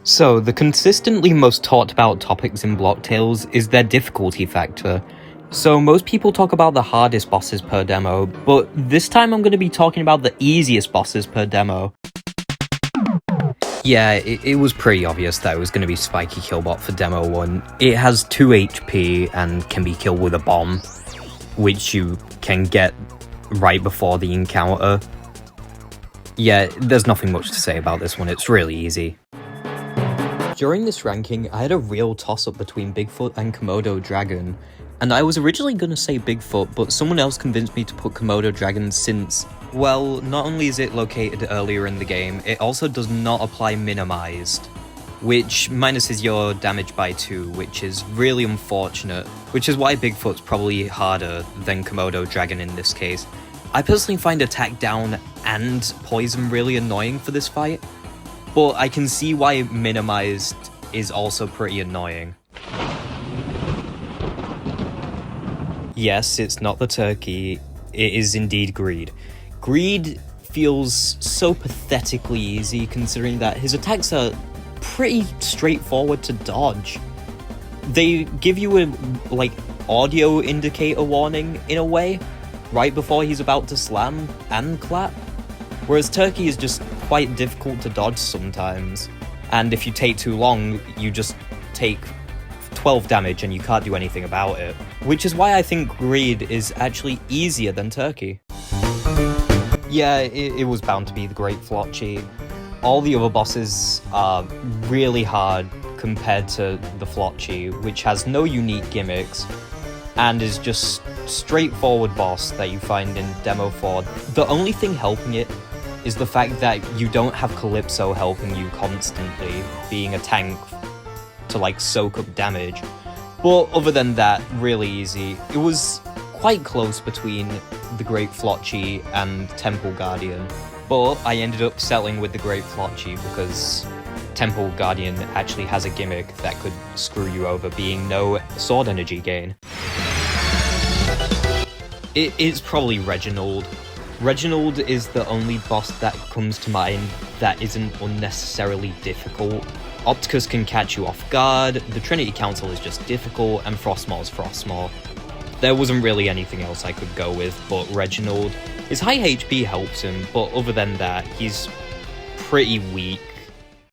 So, the consistently most talked about topics in Block Tales is their difficulty factor. So, most people talk about the hardest bosses per demo, but this time I'm going to be talking about the easiest bosses per demo. Yeah, it was pretty obvious that it was going to be Spiky Killbot for Demo 1. It has 2 HP and can be killed with a bomb, which you can get right before the encounter. Yeah, there's nothing much to say about this one, it's really easy. During this ranking, I had a real toss-up between Bigfoot and Komodo Dragon, and I was originally going to say Bigfoot, but someone else convinced me to put Komodo Dragon since, well, not only is it located earlier in the game, it also does not apply minimized, which minuses your damage by 2, which is really unfortunate, which is why Bigfoot's probably harder than Komodo Dragon in this case. I personally find attack down and poison really annoying for this fight, but I can see why minimized is also pretty annoying. Yes, it's not the turkey, it is indeed Greed. Greed feels so pathetically easy considering that his attacks are pretty straightforward to dodge. They give you a, audio indicator warning in a way, right before he's about to slam and clap. Whereas Turkey is just quite difficult to dodge sometimes, and if you take too long, you just take 12 damage and you can't do anything about it. Which is why I think Greed is actually easier than Turkey. Yeah, it was bound to be the Great Flocci. All the other bosses are really hard compared to the Flocci, which has no unique gimmicks, and is just straightforward boss that you find in Demo 4. The only thing helping it is the fact that you don't have Calypso helping you constantly, being a tank to soak up damage. But other than that, really easy. It was quite close between the Great Flocci and Temple Guardian, but I ended up settling with the Great Flocci because Temple Guardian actually has a gimmick that could screw you over, being no sword energy gain. It's probably Reginald. Reginald is the only boss that comes to mind that isn't unnecessarily difficult. Opticus can catch you off guard, the Trinity Council is just difficult, and Frostmaw is Frostmaw. There wasn't really anything else I could go with but Reginald. His high HP helps him, but other than that, he's pretty weak